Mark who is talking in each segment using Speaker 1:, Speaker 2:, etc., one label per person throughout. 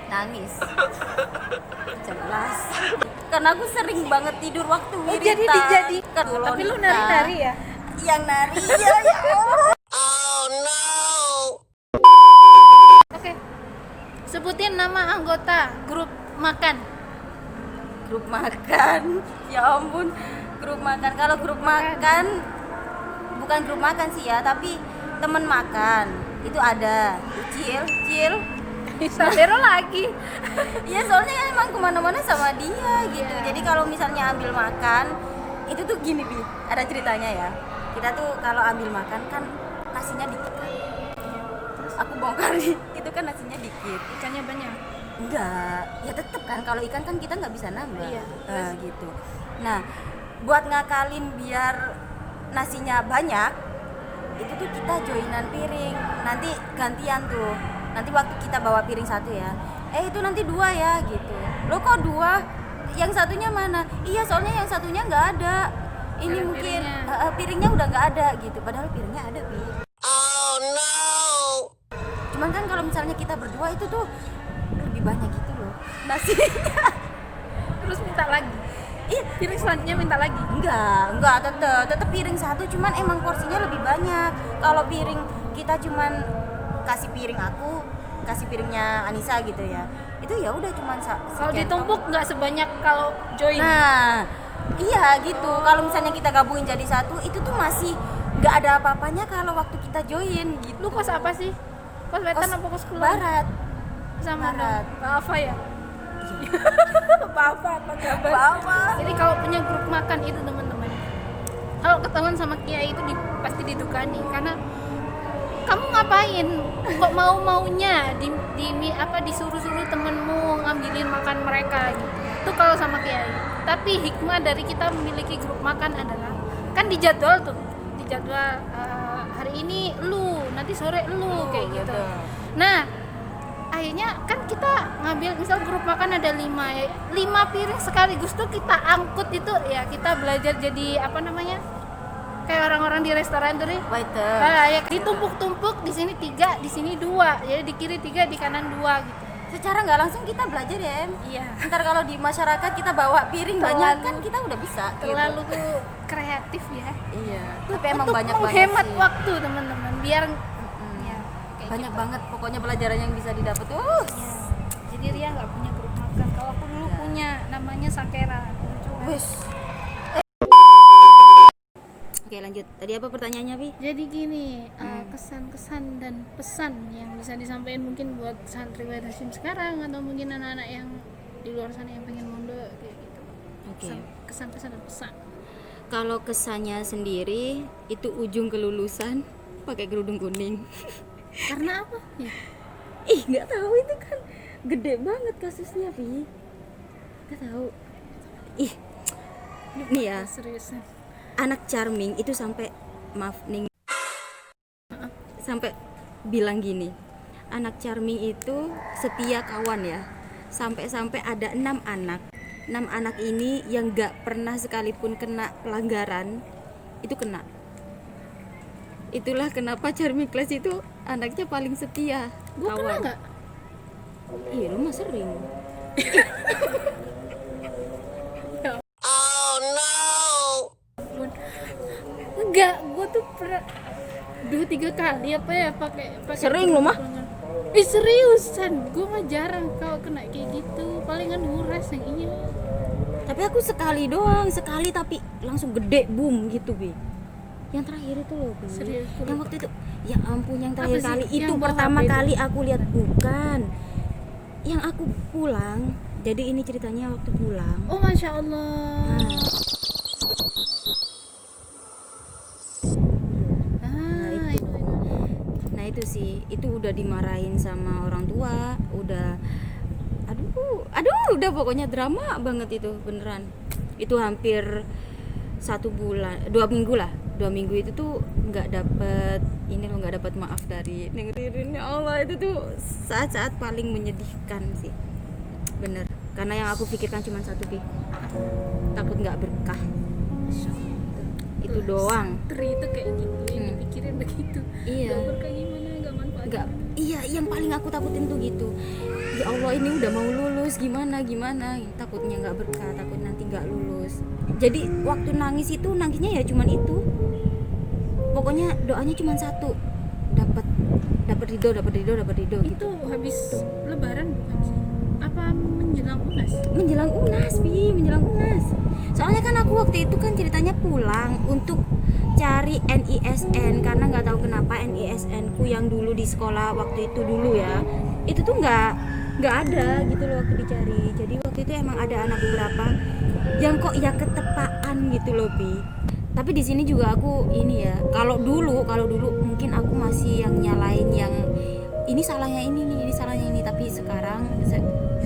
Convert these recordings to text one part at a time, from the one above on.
Speaker 1: Nangis. Jelas. Karena aku sering banget tidur waktu
Speaker 2: Oh,
Speaker 1: wiritan.
Speaker 2: jadi dijadikan.
Speaker 1: Kalau
Speaker 2: Tapi lu
Speaker 1: nikah,
Speaker 2: nari-nari ya?
Speaker 1: Yang nari ya Allah.
Speaker 2: Oke. Sebutin nama anggota grup makan.
Speaker 1: Grup makan. Ya ampun. Grup makan. Kalau grup makan bukan grup makan sih ya, tapi temen makan. Itu ada Cil.
Speaker 2: Sabero lagi.
Speaker 1: Iya, soalnya emang kemana-mana sama dia gitu.
Speaker 2: Iya.
Speaker 1: Jadi kalau misalnya ambil makan, itu tuh gini Bi, ada ceritanya ya. Kita tuh kalau ambil makan kan nasinya dikit kan. Aku bongkar itu kan nasinya dikit.
Speaker 2: Ikannya banyak.
Speaker 1: Enggak, ya tetep kan kalau ikan kan kita nggak bisa nambah.
Speaker 2: Iya.
Speaker 1: Gitu. Nah, buat ngakalin biar nasinya banyak, itu tuh kita joinan piring. Nanti gantian tuh. Nanti waktu kita bawa piring satu ya, itu nanti dua ya gitu. Lo kok dua? Yang satunya mana? Iya, soalnya yang satunya nggak ada. Ini
Speaker 2: Ada
Speaker 1: mungkin
Speaker 2: piringnya.
Speaker 1: piringnya udah nggak ada gitu. Padahal piringnya ada, Bi.
Speaker 3: Oh no.
Speaker 1: Cuman kan kalau misalnya kita berdua itu tuh lebih banyak gitu loh nasinya.
Speaker 2: Terus minta lagi.
Speaker 1: Iya,
Speaker 2: Piring selanjutnya minta lagi.
Speaker 1: enggak tetep piring satu, cuman emang porsinya lebih banyak. Kalau piring kita cuman kasih piring aku, kasih piringnya Anissa gitu ya, itu ya udah cuman
Speaker 2: Kalau ditumpuk nggak sebanyak kalau join.
Speaker 1: nah iya gitu. Kalau misalnya kita gabungin jadi satu, itu tuh masih nggak ada apa-apanya kalau waktu kita join gitu.
Speaker 2: Lu kos apa sih? Kos wetan apa kos kulon?
Speaker 1: Barat.
Speaker 2: Sama
Speaker 1: Barat.
Speaker 2: apa ya? apa kabar?
Speaker 1: Apa?
Speaker 2: Jadi kalau punya grup makan itu teman-teman, kalau ketahuan sama kiai itu pasti didukani karena kamu ngapain kok maunya disuruh-suruh temenmu ngambilin makan mereka gitu. Itu kalau sama kiai. Tapi hikmah dari kita memiliki grup makan adalah kan dijadwal tuh, hari ini lu, nanti sore lu kayak gitu. Nah, akhirnya kan kita ngambil misal grup makan ada 5 piring sekaligus tuh kita angkut itu ya, kita belajar jadi apa namanya, kayak orang-orang di restoran tuh nih.
Speaker 1: Waiter.
Speaker 2: Nah, ya ditumpuk-tumpuk, di sini 3, di sini 2, jadi di kiri 3, di kanan 2 gitu.
Speaker 1: Secara nggak langsung kita belajar ya, Em.
Speaker 2: Iya.
Speaker 1: Ntar kalau di masyarakat kita bawa piring banyak kan kita udah bisa.
Speaker 2: Terlalu
Speaker 1: gitu.
Speaker 2: kreatif ya.
Speaker 1: Iya. Tapi emang
Speaker 2: Untuk
Speaker 1: banyak banget
Speaker 2: menghemat
Speaker 1: sih.
Speaker 2: waktu teman-teman biar ya, kayak
Speaker 1: Banyak
Speaker 2: gitu.
Speaker 1: banget pokoknya pelajaran yang bisa didapat.
Speaker 2: Ya. Jadi Ria nggak punya grup makan. Kalau aku dulu
Speaker 1: Ya.
Speaker 2: punya, namanya Sakera.
Speaker 1: Wis. Oke, lanjut. Tadi apa pertanyaannya, Bi?
Speaker 2: Jadi gini, kesan-kesan dan pesan yang bisa disampaikan mungkin buat santriwati Hashim sekarang atau mungkin anak-anak yang di luar sana yang pengen mondok kayak gitu.
Speaker 1: Oke.
Speaker 2: Kesan-kesan dan pesan.
Speaker 1: Kalau kesannya sendiri itu ujung kelulusan pakai kerudung kuning.
Speaker 2: Karena apa? Ya.
Speaker 1: Ih, nggak tahu itu kan gede banget kasusnya, Bi. Nggak tahu. Ih. Nih ya,
Speaker 2: Seriusan.
Speaker 1: anak Charming itu sampai sampai bilang gini, anak Charming itu setia kawan ya, sampai ada 6 anak ini yang gak pernah sekalipun kena pelanggaran itu kena. Itulah kenapa Charming Class itu anaknya paling setia
Speaker 2: Gua kena
Speaker 1: kawan.
Speaker 2: nggak?
Speaker 1: Iya, lu mah sering.
Speaker 3: Oh no.
Speaker 2: Enggak, gue tuh pernah 2-3 kali apa ya pakai
Speaker 1: Sering lu mah?
Speaker 2: Seriusan, gue mah jarang kalau kena kayak gitu, palingan nguras yang iya.
Speaker 1: Tapi aku sekali doang, tapi langsung gede boom gitu, Bi. Yang terakhir itu loh, Bi.
Speaker 2: Serius,
Speaker 1: Yang waktu itu, ya ampun, yang terakhir
Speaker 2: Apa sih?
Speaker 1: kali itu
Speaker 2: Yang
Speaker 1: pertama
Speaker 2: bawa HP
Speaker 1: kali aku lihat, bukan. Yang aku pulang. Jadi ini ceritanya waktu pulang.
Speaker 2: Oh masya Allah.
Speaker 1: Nah itu sih, itu udah dimarahin sama orang tua, udah udah pokoknya drama banget itu, beneran. Itu hampir 1 bulan, 2 minggu lah. 2 minggu itu tuh nggak dapet maaf dari Neng Ririn. Ya Allah, itu tuh saat-saat paling menyedihkan sih, bener. Karena yang aku pikirkan cuma satu, Bi, takut nggak berkah. Itu doang.
Speaker 2: Tri itu kayak gitu, yang dipikirin begitu.
Speaker 1: Iya.
Speaker 2: Gak berkah gimana, gak manfaat.
Speaker 1: Nggak, Iya, yang paling aku takutin tuh gitu. Ya Allah, ini udah mau lulus, gimana, takutnya nggak berkah, takut nanti nggak lulus. Jadi waktu nangis itu, nangisnya ya cuman itu, pokoknya doanya cuman satu, dapat ridho gitu.
Speaker 2: Itu habis lebaran bukan sih? Apa menjelang UNAS?
Speaker 1: menjelang unas. Soalnya kan aku waktu itu kan ceritanya pulang untuk cari NISN, karena nggak tahu kenapa NISN ku yang dulu di sekolah waktu itu dulu ya, itu tuh nggak ada gitu loh waktu dicari. Jadi waktu itu emang ada anak beberapa yang kok ya ketepaan gitu loh, Pi. Tapi di sini juga aku ini ya, kalau dulu mungkin aku masih yang nyalain yang ini salahnya ini nih, ini salahnya ini. Tapi sekarang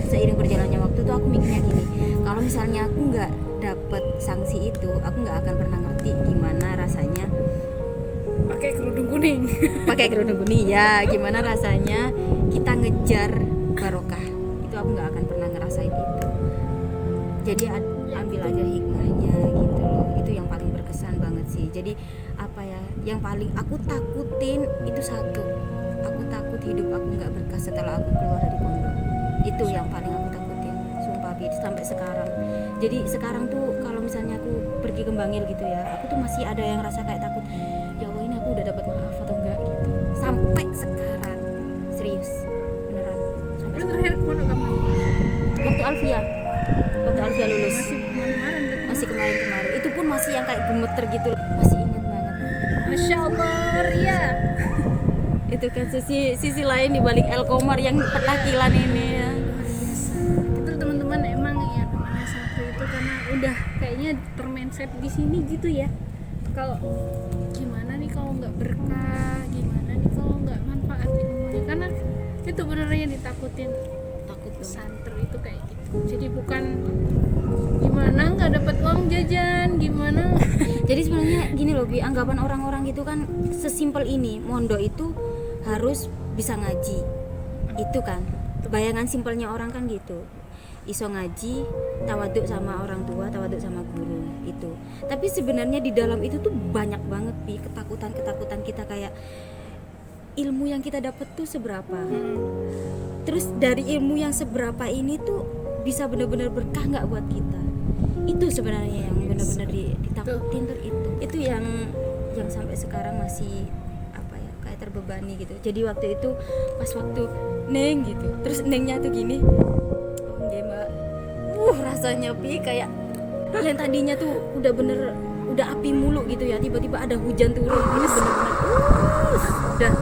Speaker 1: seiring berjalannya waktu tuh aku mikirnya gini, kalau misalnya aku nggak dapet sanksi itu, aku nggak akan pernah ngerti gimana rasanya
Speaker 2: Pakai kerudung kuning.
Speaker 1: ya, gimana rasanya kita ngejar barokah. Itu aku nggak akan pernah ngerasain itu. Jadi ambil aja hikmahnya gitu loh. Itu yang paling berkesan banget sih. Jadi apa ya, yang paling aku takutin itu satu, aku takut hidup aku nggak berkah setelah aku keluar dari pondok. Itu yang paling aku takutin, sumpah, Bi, sampai sekarang. Jadi sekarang tuh kalau misalnya aku pergi ke Bangil gitu ya, aku tuh masih ada yang rasa kayak takut, ya Allah ini aku udah dapat maaf atau enggak gitu. Sampai sekarang, serius, beneran. Sampai
Speaker 2: Lu terakhir kemana kamu?
Speaker 1: waktu Alfia lulus,
Speaker 2: Masih kemarin gitu.
Speaker 1: masih kemarin. Itu pun masih yang kayak gemeter gitu, masih ingat banget.
Speaker 2: Masya Allah, Ria.
Speaker 1: Itu kan sisi lain di balik El Komar yang petakilan ini ya.
Speaker 2: Itu teman-teman emang ya namanya santri itu karena udah kayaknya termindset di sini gitu ya. Kalau gimana nih kalau nggak berkah, gimana nih kalau nggak manfaat ilmunya, karena itu beneran yang ditakutin
Speaker 1: Takut banget.
Speaker 2: santri itu kayak gitu. Jadi bukan gimana nggak dapat uang jajan, gimana.
Speaker 1: Jadi sebenarnya gini loh, Bi, anggapan orang-orang gitu kan sesimpel ini, mondok itu harus bisa ngaji. Itu kan bayangan simpelnya orang kan gitu, iso ngaji, tawaduk sama orang tua, tawaduk sama guru itu. Tapi sebenarnya di dalam itu tuh banyak banget, Bi, ketakutan kita, kayak ilmu yang kita dapat tuh seberapa, terus dari ilmu yang seberapa ini tuh bisa benar-benar berkah nggak buat kita. Itu sebenarnya yang benar-benar ditakutin tuh, itu yang sampai sekarang masih apa ya, kayak terbebani gitu. Jadi waktu itu pas waktu Neng gitu, terus Nengnya tuh gini, oh nggih Mbak, rasanya, Pi, kayak yang tadinya tuh udah api mulu gitu ya, tiba-tiba ada hujan turun, ini benar-benar udah.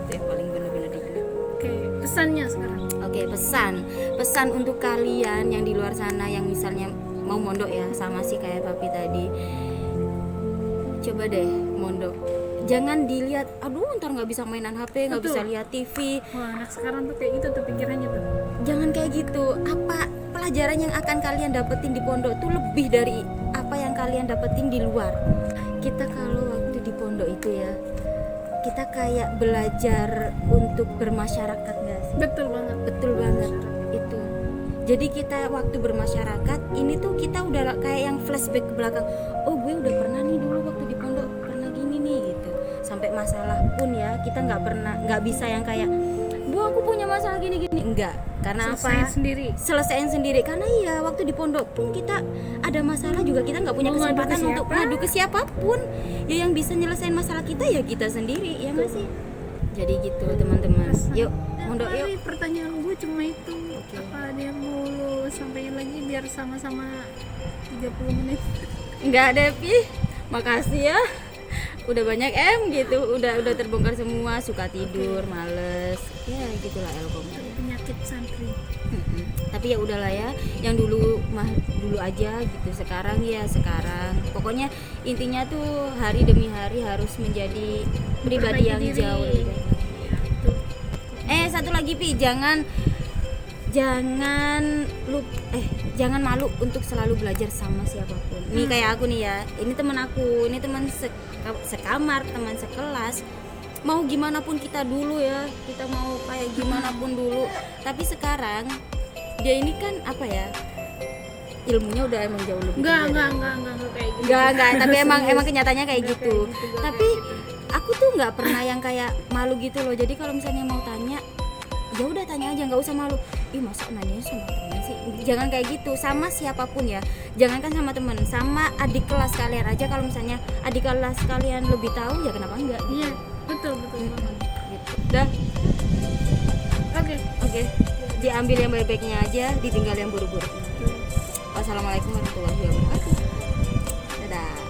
Speaker 1: Itu yang paling benar-benar dikit.
Speaker 2: Oke, pesannya sekarang.
Speaker 1: Oke, pesan untuk kalian yang di luar sana yang misalnya mau mondok ya, sama sih kayak Papi tadi, coba deh mondok, jangan dilihat aduh ntar nggak bisa mainan HP, nggak bisa lihat TV.
Speaker 2: Wah, anak sekarang tuh kayak gitu tuh pikirannya tuh.
Speaker 1: Jangan kayak gitu. Apa pelajaran yang akan kalian dapetin di pondok tuh lebih dari apa yang kalian dapetin di luar. Kita kalau waktu di pondok itu ya, kita kayak belajar untuk bermasyarakat, nggak sih?
Speaker 2: Betul banget.
Speaker 1: Itu. Jadi kita waktu bermasyarakat ini tuh kita udah kayak yang flashback ke belakang. Oh, gue udah pernah nih dulu waktu di pondok pernah gini nih gitu. Sampai masalah pun ya kita nggak bisa yang kayak, Bu aku punya masalah gini, enggak. Karena selesaiin sendiri. Karena iya waktu di pondok pun kita ada masalah juga, kita nggak punya kesempatan untuk ngadu ke siapapun. Ya yang bisa nyelesain masalah kita ya kita sendiri, ya nggak sih? Jadi gitu teman-teman. Yuk mondok yuk.
Speaker 2: Pertanyaan gue cuma itu. Apa dia mau sampaikan lagi biar sama-sama 30 menit?
Speaker 1: Enggak ada, Pi. Makasih ya. Udah banyak gitu, udah terbongkar semua, suka tidur, males. Ya gitulah Elkom.
Speaker 2: Penyakit santri.
Speaker 1: Tapi ya udahlah ya, yang dulu aja gitu. Sekarang ya sekarang. Pokoknya intinya tuh hari demi hari harus menjadi pribadi yang jauh lebih baik. Satu lagi, Pi, jangan malu untuk selalu belajar sama siapapun. Nih kayak aku nih ya, ini teman aku, ini teman sekamar, teman sekelas. Mau gimana pun kita dulu ya, kita mau kayak gimana pun dulu. Tapi sekarang dia ini kan apa ya, ilmunya udah emang jauh lebih
Speaker 2: Enggak kayak gitu.
Speaker 1: Enggak, tapi emang kenyataannya kayak gitu. Tapi aku tuh nggak pernah yang kayak malu gitu loh. Jadi kalau misalnya mau tanya, ya udah tanya aja, nggak usah malu. Ih masa nanya sama temen sih, jangan kayak gitu. Sama siapapun ya, jangankan sama temen, sama adik kelas kalian aja. Kalau misalnya adik kelas kalian lebih tahu, ya kenapa enggak?
Speaker 2: Iya, betul banget.
Speaker 1: Gitu. Dah, oke. Diambil yang baik-baiknya aja, ditinggal yang buruk-buruk. Wassalamualaikum warahmatullahi wabarakatuh. Dadah.